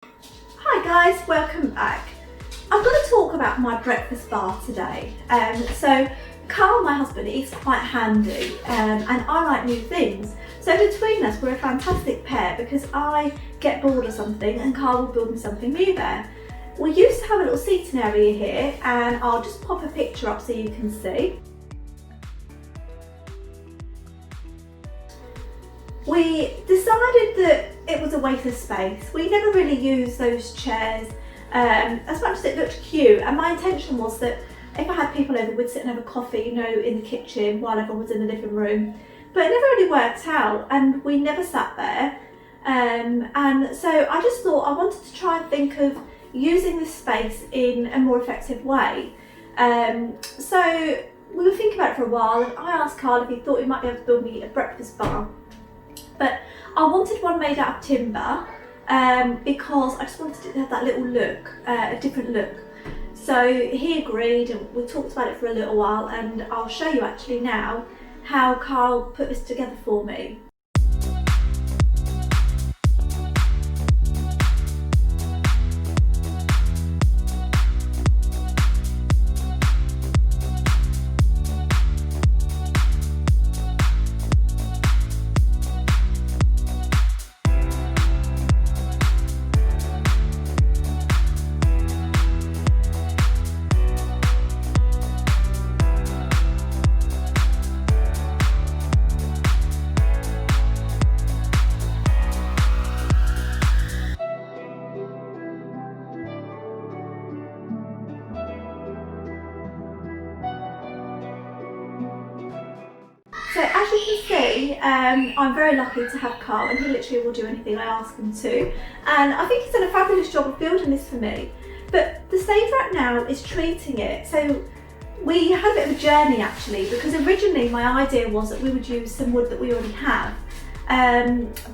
Hi guys, welcome back. I'm going to talk about my breakfast bar today. So Carl, my husband, is quite handy and I like new things. So between us we're a fantastic pair because I get bored of something and Carl will build me something new there. We used to have a little seating area here and I'll just pop a picture up so you can see. We decided that it was a waste of space. We never really used those chairs as much as it looked cute, and my intention was that if I had people over, we'd sit and have a coffee, you know, in the kitchen while everyone was in the living room. But it never really worked out and we never sat there. And so I just thought I wanted to try and think of using this space in a more effective way. So we were thinking about it for a while and I asked Carl if he thought he might be able to build me a breakfast bar. But I wanted one made out of timber because I just wanted it to have that little look, a different look. So he agreed and we talked about it for a little while, and I'll show you actually now how Carl put this together for me. So as you can see, I'm very lucky to have Carl, and he literally will do anything I ask him to. And I think he's done a fabulous job of building this for me. But the stage right now is treating it. So we had a bit of a journey actually, because originally my idea was that we would use some wood that we already have.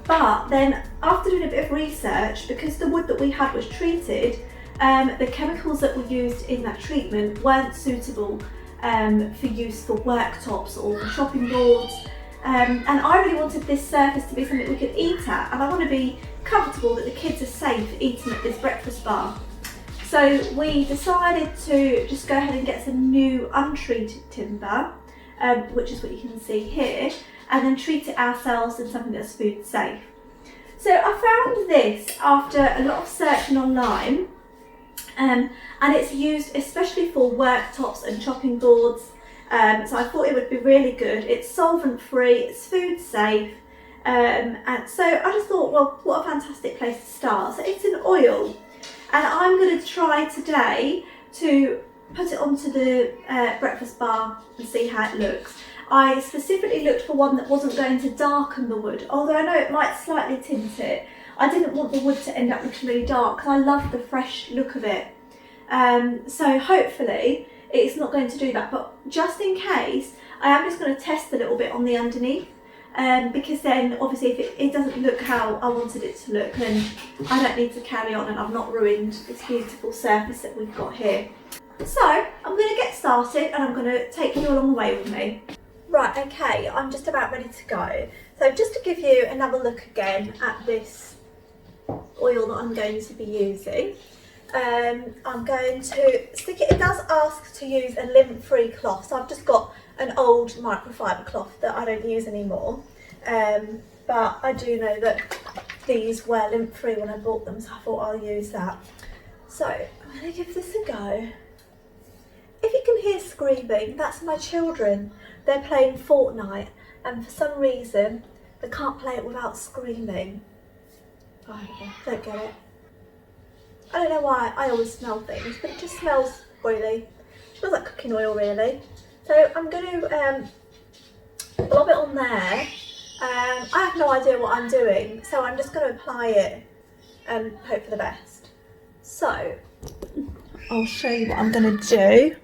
But then after doing a bit of research, because the wood that we had was treated, the chemicals that were used in that treatment weren't suitable for use for worktops or for shopping boards, and I really wanted this surface to be something we could eat at, and I want to be comfortable that the kids are safe eating at this breakfast bar. So we decided to just go ahead and get some new untreated timber, which is what you can see here, and then treat it ourselves in something that's food safe. So I found this after a lot of searching online. And it's used especially for worktops and chopping boards, so I thought it would be really good. It's solvent free, it's food safe, and so I just thought, well, what a fantastic place to start. So it's in oil, and I'm going to try today to put it onto the breakfast bar and see how it looks. I specifically looked for one that wasn't going to darken the wood, although I know it might slightly tint it. I didn't want the wood to end up looking really dark because I love the fresh look of it. So hopefully it's not going to do that, but just in case, I am just going to test a little bit on the underneath, because then obviously if it doesn't look how I wanted it to look, then I don't need to carry on and I've not ruined this beautiful surface that we've got here. So I'm going to get started and I'm going to take you along the way with me. Right, okay, I'm just about ready to go. So just to give you another look again at this oil that I'm going to be using, I'm going to stick it. It does ask to use a lint-free cloth, so I've just got an old microfiber cloth that I don't use anymore, but I do know that these were lint-free when I bought them, so I thought I'll use that. So I'm going to give this a go. If you can hear screaming, that's my children. They're playing Fortnite and for some reason they can't play it without screaming. I don't get it. I don't know why I always smell things, but it just smells oily. It smells like cooking oil really. So I'm going to blob it on there. I have no idea what I'm doing, so I'm just going to apply it and hope for the best. So I'll show you what I'm going to do.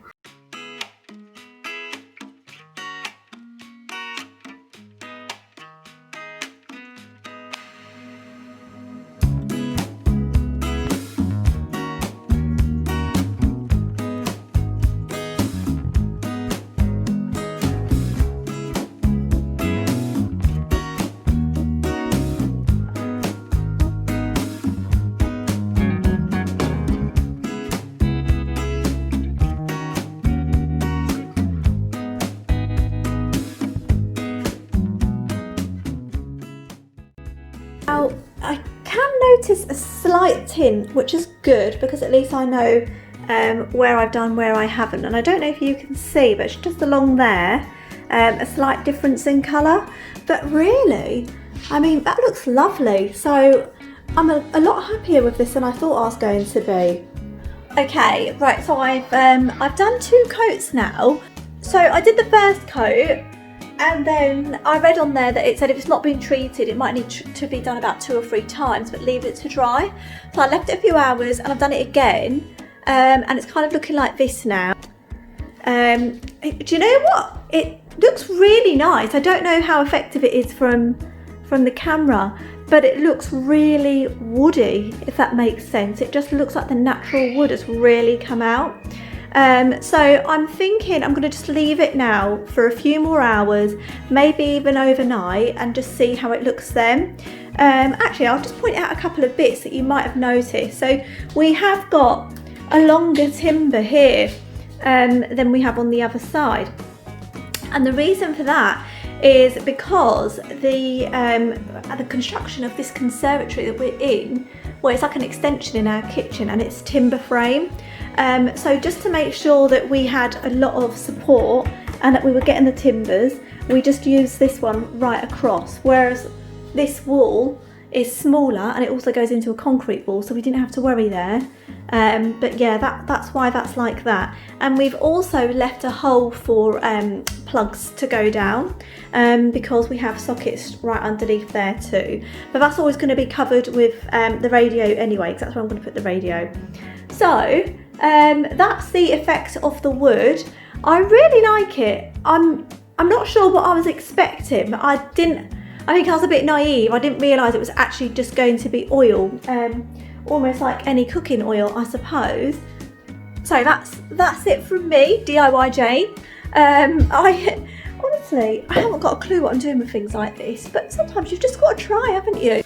slight tint, which is good because at least I know where I've done, where I haven't. And I don't know if you can see, but it's just along there, a slight difference in colour. But really, I mean, that looks lovely. So I'm a lot happier with this than I thought I was going to be. Okay, right, so I've done 2 coats now. So I did the first coat, and then I read on there that it said if it's not been treated, it might need to be done about 2 or 3 times, but leave it to dry. So I left it a few hours and I've done it again, and it's kind of looking like this now. Do you know what? It looks really nice. I don't know how effective it is from the camera, but it looks really woody, if that makes sense. It just looks like the natural wood has really come out. So I'm thinking I'm going to just leave it now for a few more hours, maybe even overnight, and just see how it looks then. Actually, I'll just point out a couple of bits that you might have noticed. So we have got a longer timber here than we have on the other side. And the reason for that is because the construction of this conservatory that we're in, well, it's like an extension in our kitchen, and it's timber frame. So just to make sure that we had a lot of support and that we were getting the timbers, we just used this one right across, whereas this wall is smaller and it also goes into a concrete wall, so we didn't have to worry there. But yeah, that's why that's like that. And we've also left a hole for plugs to go down, because we have sockets right underneath there too. But that's always going to be covered with the radio anyway, because that's where I'm going to put the radio. So that's the effect of the wood. I really like it. I'm not sure what I was expecting. I think I was a bit naive. I didn't realise it was actually just going to be oil, almost like any cooking oil, I suppose. So that's it from me, DIY Jane. Honestly, I haven't got a clue what I'm doing with things like this, but sometimes you've just got to try, haven't you?